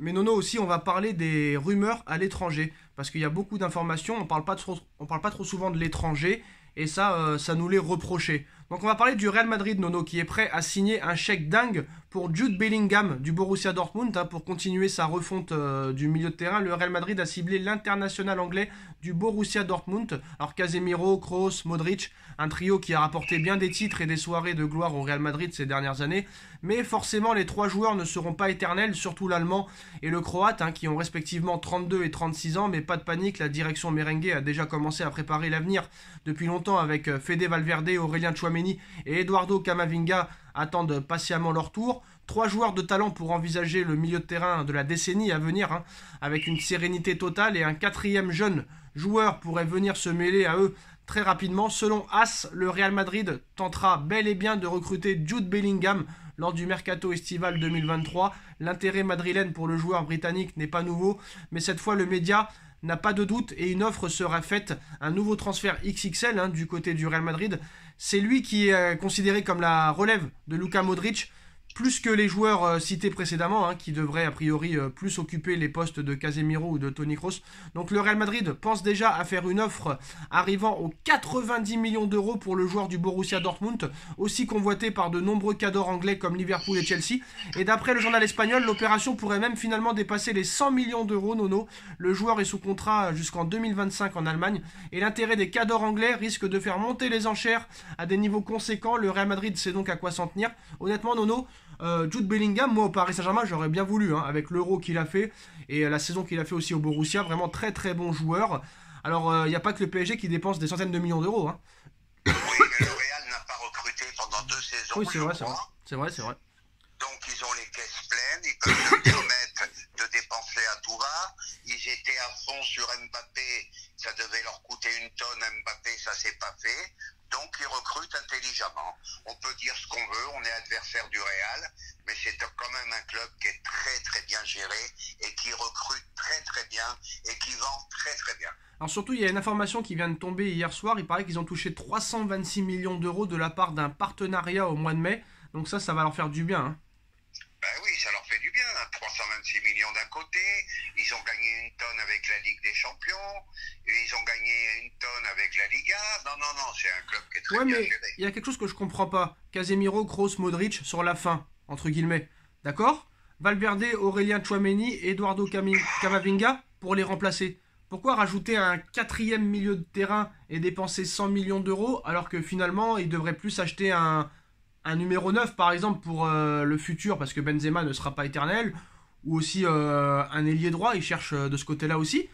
Mais Nono aussi, on va parler des rumeurs à l'étranger. Parce qu'il y a beaucoup d'informations, on parle pas trop souvent de l'étranger. Et ça, ça nous l'est reproché. Donc on va parler du Real Madrid, Nono, qui est prêt à signer un chèque dingue pour Jude Bellingham du Borussia Dortmund, hein, pour continuer sa refonte du milieu de terrain. Le Real Madrid a ciblé l'international anglais du Borussia Dortmund. Alors Casemiro, Kroos, Modric, un trio qui a rapporté bien des titres et des soirées de gloire au Real Madrid ces dernières années. Mais forcément, les trois joueurs ne seront pas éternels, surtout l'Allemand et le Croate, hein, qui ont respectivement 32 et 36 ans. Mais pas de panique, la direction merengue a déjà commencé à préparer l'avenir depuis longtemps avec Fede Valverde, Aurélien Tchouaméni et Eduardo Camavinga attendent patiemment leur tour. Trois joueurs de talent pour envisager le milieu de terrain de la décennie à venir, hein, avec une sérénité totale, et un quatrième jeune joueur pourrait venir se mêler à eux très rapidement. Selon AS, le Real Madrid tentera bel et bien de recruter Jude Bellingham lors du mercato estival 2023. L'intérêt madrilène pour le joueur britannique n'est pas nouveau, mais cette fois le média n'a pas de doute et une offre sera faite, un nouveau transfert XXL, hein, du côté du Real Madrid. C'est lui qui est considéré comme la relève de Luka Modric, plus que les joueurs cités précédemment, hein, qui devraient a priori plus occuper les postes de Casemiro ou de Toni Kroos. Donc le Real Madrid pense déjà à faire une offre arrivant aux 90 millions d'euros pour le joueur du Borussia Dortmund, aussi convoité par de nombreux cadors anglais comme Liverpool et Chelsea. Et d'après le journal espagnol, l'opération pourrait même finalement dépasser les 100 millions d'euros, Nono. Le joueur est sous contrat jusqu'en 2025 en Allemagne, et l'intérêt des cadors anglais risque de faire monter les enchères à des niveaux conséquents. Le Real Madrid sait donc à quoi s'en tenir. Honnêtement, Nono, Jude Bellingham, moi au Paris Saint-Germain, j'aurais bien voulu, hein, avec l'Euro qu'il a fait et la saison qu'il a fait aussi au Borussia. Vraiment très très bon joueur. Alors il n'y a pas que le PSG qui dépense des centaines de millions d'euros, hein. Oui, mais le Real n'a pas recruté pendant 2 saisons. Oui, c'est vrai, c'est vrai. C'est vrai, c'est vrai. Donc ils ont les caisses pleines, ils peuvent se permettre de dépenser à tout va. Ils étaient à fond sur Mbappé, ça devait leur coûter une tonne. Mbappé, ça s'est pas fait. Donc ils recrutent intelligemment. On peut dire ce qu'on veut, on est adversaire du Real, mais c'est quand même un club qui est très très bien géré et qui recrute très très bien et qui vend très très bien. Alors surtout, il y a une information qui vient de tomber hier soir. Il paraît qu'ils ont touché 326 millions d'euros de la part d'un partenariat au mois de mai. Donc ça va leur faire du bien, hein. Ben oui, ça leur fait du bien. 326 millions d'un côté, ils ont gagné une tonne avec la Ligue des Champions, et ils ont gagné une tonne avec la Liga. Non, non, non, c'est un club qui est très Ouais, bien mais géré. il y a quelque chose que je comprends pas. Casemiro, Kroos, Modric sur la fin, entre guillemets. D'accord? Valverde, Aurélien Tchouaméni, Eduardo Camavinga pour les remplacer. Pourquoi rajouter un quatrième milieu de terrain et dépenser 100 millions d'euros alors que finalement ils devraient plus acheter un numéro 9 par exemple pour le futur, parce que Benzema ne sera pas éternel, ou aussi un ailier droit, ils cherchent de ce côté-là aussi.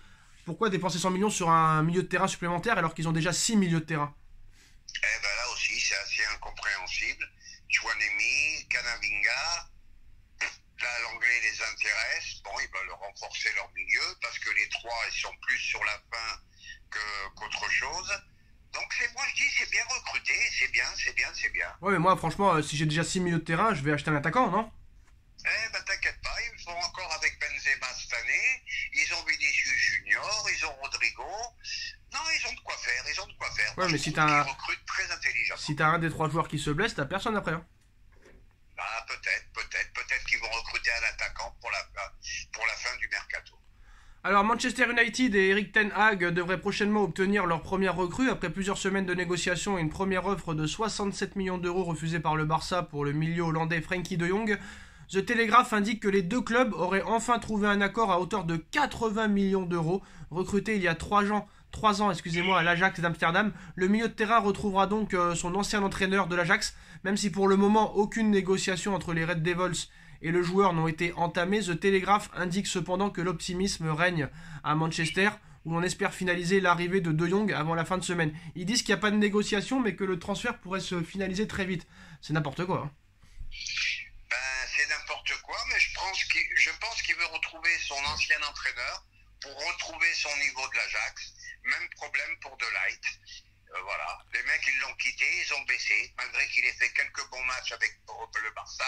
Pourquoi dépenser 100 millions sur un milieu de terrain supplémentaire alors qu'ils ont déjà 6 milieux de terrain? Eh ben là aussi, c'est assez incompréhensible. Chouanemi, Canavinga, là l'anglais les intéresse. Bon, ils veulent renforcer leur milieu parce que les trois, ils sont plus sur la fin qu'autre chose. Donc moi je dis c'est bien recruté, c'est bien, c'est bien, c'est bien. Ouais, mais moi franchement, si j'ai déjà 6 milieux de terrain, je vais acheter un attaquant, non? Eh ben t'inquiète pas, ils font encore avec Benzema cette année, ils ont Vinicius Junior, ils ont Rodrigo. Non, ils ont de quoi faire, ils ont de quoi faire. Ouais, Moi, mais je si trouve t'as qu'ils recrutent très intelligemment. si t'as un des trois joueurs qui se blesse, t'as personne après, hein. Bah, peut-être qu'ils vont recruter un attaquant pour la fin du mercato. Alors Manchester United et Erik ten Hag devraient prochainement obtenir leur première recrue après plusieurs semaines de négociations et une première offre de 67 millions d'euros refusée par le Barça pour le milieu hollandais Frenkie de Jong. The Telegraph indique que les deux clubs auraient enfin trouvé un accord à hauteur de 80 millions d'euros. Recruté il y a 3 ans, à l'Ajax d'Amsterdam, le milieu de terrain retrouvera donc son ancien entraîneur de l'Ajax, même si pour le moment aucune négociation entre les Red Devils et le joueur n'ont été entamées. The Telegraph indique cependant que l'optimisme règne à Manchester, où l'on espère finaliser l'arrivée de De Jong avant la fin de semaine. Ils disent qu'il n'y a pas de négociation, mais que le transfert pourrait se finaliser très vite. C'est n'importe quoi, hein. Ben, c'est n'importe quoi, mais je pense qu'il veut retrouver son ancien entraîneur pour retrouver son niveau de l'Ajax. Même problème pour De Ligt. Voilà, les mecs ils l'ont quitté, ils ont baissé, malgré qu'il ait fait quelques bons matchs avec le Barça,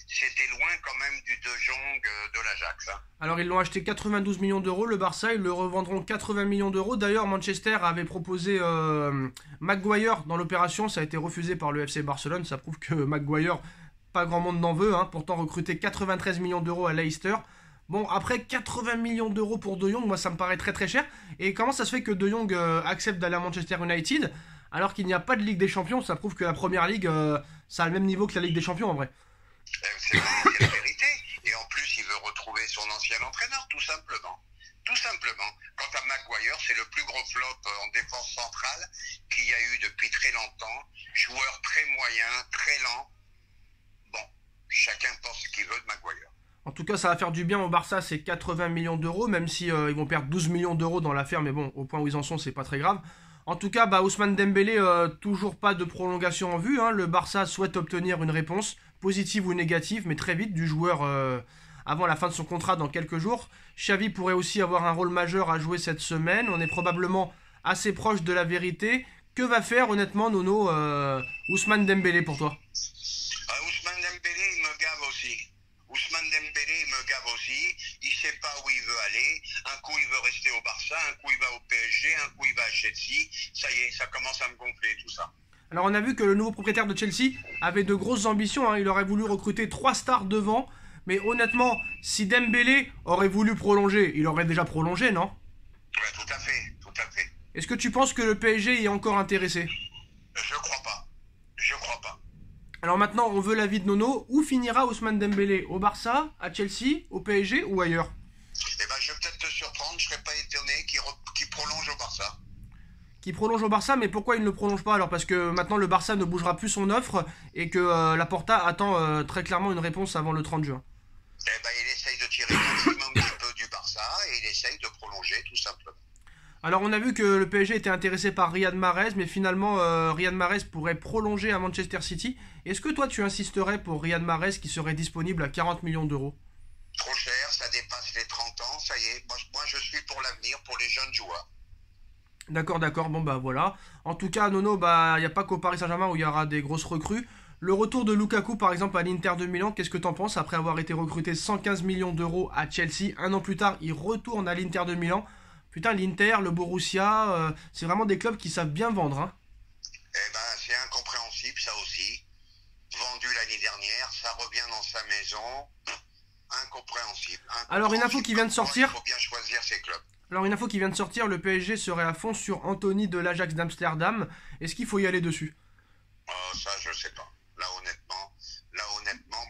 c'était loin quand même du De Jong de l'Ajax, hein. Alors ils l'ont acheté 92 millions d'euros, le Barça, ils le revendront 80 millions d'euros. D'ailleurs Manchester avait proposé Maguire dans l'opération, ça a été refusé par le FC Barcelone, ça prouve que Maguire, pas grand monde n'en veut, hein. Pourtant recruté 93 millions d'euros à Leicester. Bon, après 80 millions d'euros pour De Jong, moi ça me paraît très très cher. Et comment ça se fait que De Jong accepte d'aller à Manchester United alors qu'il n'y a pas de Ligue des Champions? Ça prouve que la Première Ligue, ça a le même niveau que la Ligue des Champions en vrai. C'est la vérité. Et en plus, il veut retrouver son ancien entraîneur, tout simplement. Tout simplement. Quant à Maguire, c'est le plus gros flop en défense centrale qu'il y a eu depuis très longtemps. Joueur très moyen, très lent. Bon, chacun pense ce qu'il veut de Maguire. En tout cas, ça va faire du bien au Barça, c'est 80 millions d'euros, même si ils vont perdre 12 millions d'euros dans l'affaire, mais bon, au point où ils en sont, c'est pas très grave. En tout cas, bah, Ousmane Dembélé, toujours pas de prolongation en vue, hein. Le Barça souhaite obtenir une réponse, positive ou négative, mais très vite du joueur avant la fin de son contrat dans quelques jours. Xavi pourrait aussi avoir un rôle majeur à jouer cette semaine. On est probablement assez proche de la vérité. Que va faire honnêtement Nono Ousmane Dembélé pour toi? Ousmane Dembélé, il me gave aussi. Ousmane Dembélé, il me gave aussi. Il sait pas où il veut aller. Un coup, il veut rester au Barça, un coup, il va au PSG, un coup, il va à Chelsea. Ça y est, ça commence à me gonfler, tout ça. Alors on a vu que le nouveau propriétaire de Chelsea avait de grosses ambitions, hein. Il aurait voulu recruter 3 stars devant. Mais honnêtement, si Dembélé aurait voulu prolonger, il aurait déjà prolongé, non? Ouais, tout à fait, tout à fait. Est-ce que tu penses que le PSG est encore intéressé? Je crois pas. Je crois pas. Alors maintenant, on veut l'avis de Nono. Où finira Ousmane Dembélé? Au Barça, à Chelsea, au PSG ou ailleurs? Eh ben, je vais peut-être te surprendre, je serais pas étonné qu'il prolonge au Barça. Qui prolonge au Barça, mais pourquoi il ne le prolonge pas alors? Parce que maintenant le Barça ne bougera plus son offre et que Laporta attend très clairement une réponse avant le 30 juin. Eh ben, il essaye de tirer le maximum un petit peu du Barça et il essaye de prolonger, tout simplement. Alors on a vu que le PSG était intéressé par Riyad Mahrez, mais finalement Riyad Mahrez pourrait prolonger à Manchester City. Est-ce que toi tu insisterais pour Riyad Mahrez qui serait disponible à 40 millions d'euros? Trop cher, ça dépasse les 30 ans, ça y est. Moi je suis pour l'avenir, pour les jeunes joueurs. D'accord, d'accord, bon bah voilà. En tout cas, Nono, bah il n'y a pas qu'au Paris Saint-Germain où il y aura des grosses recrues. Le retour de Lukaku, par exemple, à l'Inter de Milan, qu'est-ce que t'en penses après avoir été recruté 115 millions d'euros à Chelsea? Un an plus tard, il retourne à l'Inter de Milan. Putain, l'Inter, le Borussia, c'est vraiment des clubs qui savent bien vendre, hein. Eh ben, c'est incompréhensible, ça aussi. Vendu l'année dernière, ça revient dans sa maison. Incompréhensible. Alors, une info qui vient de sortir. Il faut bien choisir ses clubs. Alors, une info qui vient de sortir, le PSG serait à fond sur Anthony de l'Ajax d'Amsterdam. Est-ce qu'il faut y aller dessus? Ça, je sais pas. Là, honnêtement,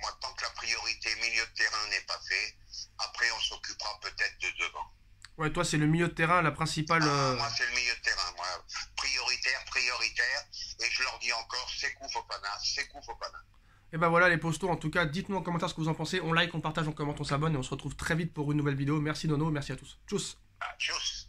moi, tant que la priorité milieu de terrain n'est pas fait, après, on s'occupera peut-être de devant. Ouais, toi, c'est le milieu de terrain, la principale. Moi, c'est le milieu de terrain. Moi, prioritaire. Et je leur dis encore, Sékou Fofana. Et ben voilà les postos, en tout cas, dites-nous en commentaire ce que vous en pensez. On like, on partage, on commente, on s'abonne et on se retrouve très vite pour une nouvelle vidéo. Merci Nono, merci à tous. Tchuss. Tchuss.